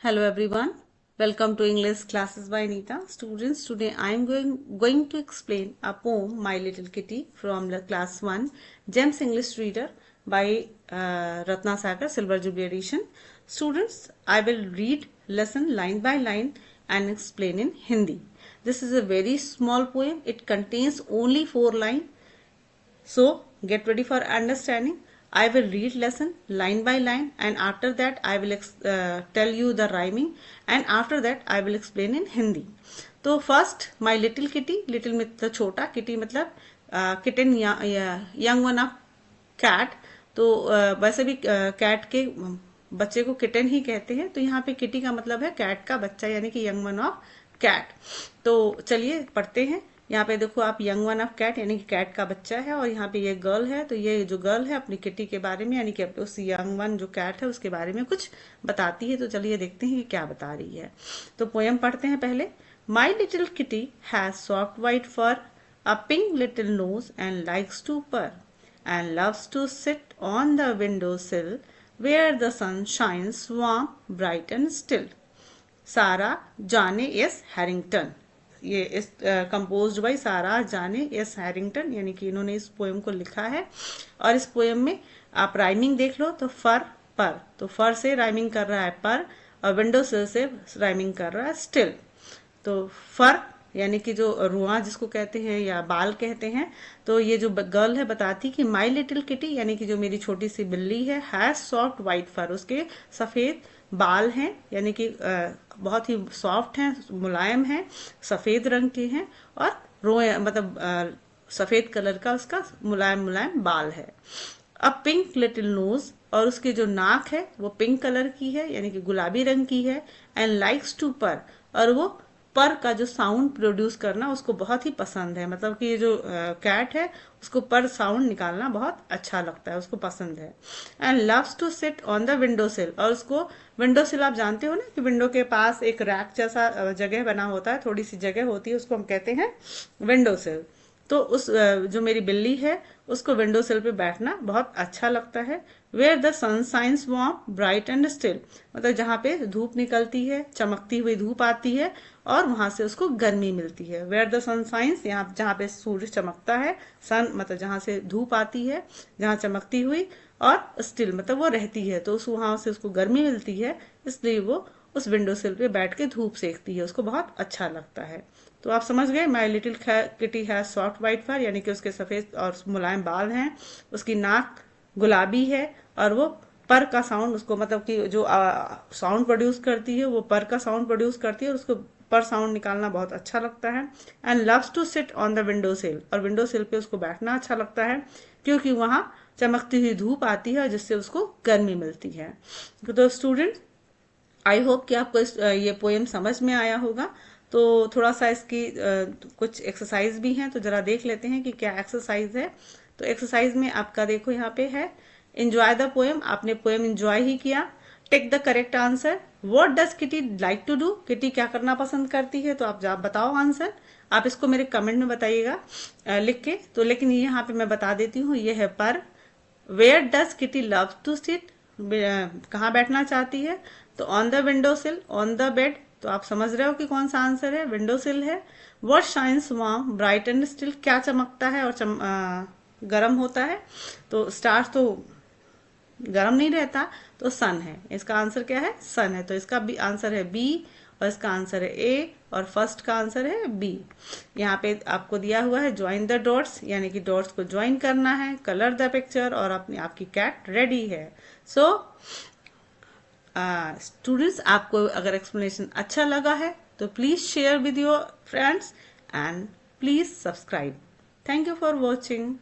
Hello everyone, welcome to English classes by Anita. Students, today I am going to explain a poem My Little Kitty from the class 1 Gems English Reader by Ratna Sagar Silver Jubilee Edition. Students, I will read lesson line by line and explain in Hindi. This is a very small poem. It contains only 4 lines. So get ready for understanding. I will read lesson line by line and after that I will tell you the rhyming and after that I will explain in Hindi. तो first my little kitty, little मतलब छोटा, kitty मतलब kitten, young one of cat. तो वैसे भी cat के बच्चे को किटन ही कहते हैं, तो यहाँ पे किटी का मतलब है कैट का बच्चा यानी कि यंग वन ऑफ कैट. तो चलिए पढ़ते हैं. यहाँ पे देखो आप, यंग वन ऑफ कैट यानी कि कैट का बच्चा है और यहाँ पे ये गर्ल है. तो ये जो गर्ल है अपनी किटी के बारे में यानी कि उस यंग वन जो कैट है उसके बारे में कुछ बताती है. तो चलिए देखते हैं कि क्या बता रही है. तो पोयम पढ़ते हैं पहले. My little kitty has soft white fur, a pink little nose and likes to purr and loves to sit on the window sill where the sun shines warm, bright and still. सारा जाने S Harrington. ये इस composed bye सारा जाने S Harrington यानी कि इन्होंने इस पोएम को लिखा है. और इस पोएम में आप राइमिंग देख लो तो फर पर, तो फर से राइमिंग कर रहा है पर और विंडो सिल से राइमिंग कर रहा है स्टिल. तो फर यानी कि जो रुआ जिसको कहते हैं या बाल कहते हैं. तो ये जो गर्ल है बताती कि माई लिटिल किटी यानी कि जो मेरी छोटी सी बिल्ली है, हैज सॉफ्ट वाइट फर, उसके सफेद बाल हैं यानी कि बहुत ही सॉफ्ट हैं, मुलायम हैं, सफेद रंग के हैं और रोए मतलब सफेद कलर का उसका मुलायम मुलायम बाल है. अब पिंक लिटिल नोज, और उसकी जो नाक है वो पिंक कलर की है यानी कि गुलाबी रंग की है. एंड लाइक्स टू पर, और वो पर का जो साउंड प्रोड्यूस करना उसको बहुत ही पसंद है. मतलब कि ये जो कैट है उसको पर साउंड निकालना बहुत अच्छा लगता है, उसको पसंद है. And loves to sit on the window sill, और उसको विंडो सिल आप जानते हो ना कि विंडो के पास एक रैक जैसा जगह बना होता है, थोड़ी सी जगह होती है, उसको हम कहते हैं विंडो सिल. तो उस जो मेरी बिल्ली है उसको विंडो सिल पे बैठना बहुत अच्छा लगता है. Where the sun shines warm bright and still, मतलब जहाँ पे धूप निकलती है, चमकती हुई धूप आती है और वहां से उसको गर्मी मिलती है. वेयर द सन साइंस, यहाँ जहाँ पे सूर्य चमकता है, सन मतलब जहाँ से धूप आती है, जहाँ चमकती हुई, और स्टिल मतलब वो रहती है, तो वहां से उसको गर्मी मिलती है, इसलिए वो उस विंडो सिल पे बैठ के धूप सेकती है, उसको बहुत अच्छा लगता है. तो आप समझ गए, my little kitty has soft white fur यानी कि उसके सफेद और मुलायम बाल हैं, उसकी नाक गुलाबी है और वो पर का साउंड उसको मतलब कि जो साउंड प्रोड्यूस करती है वो पर का साउंड प्रोड्यूस करती है और उसको पर साउंड निकालना बहुत अच्छा लगता है. And loves to sit on the window sill, और विंडो सिल पे उसको बैठना अच्छा लगता है क्योंकि वहां चमकती हुई धूप आती है और जिससे उसको गर्मी मिलती है. तो स्टूडेंट, आई होप कि आपको ये पोएम समझ में आया होगा. तो थोड़ा सा इसकी कुछ एक्सरसाइज भी हैं, तो जरा देख लेते हैं कि क्या एक्सरसाइज है. तो एक्सरसाइज में आपका देखो यहाँ पे है, एंजॉय द पोएम, आपने पोएम एंजॉय ही किया. Take the correct answer. What does kitty like to do, kitty क्या करना पसंद करती है, तो आप बताओ आंसर. आप इसको मेरे कमेंट में बताइएगा लिख के. तो लेकिन ये यहाँ पे मैं बता देती हूँ, ये है purr. Where does kitty love to sit, कहाँ बैठना चाहती है, तो on the window sill, on the bed. तो आप समझ रहे हो कि कौन सा आंसर है, विंडो सिल है. What shines warm bright and still, क्या चमकता है और गर्म होता है, तो स्टार्स तो गर्म नहीं रहता, तो सन है. इसका आंसर क्या है, सन है. तो इसका भी आंसर है बी और इसका आंसर है ए और फर्स्ट का आंसर है बी. यहाँ पे आपको दिया हुआ है ज्वाइन द डॉट्स यानी कि डॉट्स को ज्वाइन करना है, कलर द पिक्चर, और अपनी आपकी कैट रेडी है. सो स्टूडेंट्स, आपको अगर एक्सप्लेनेशन अच्छा लगा है तो please share with your friends and please subscribe. Thank you for watching.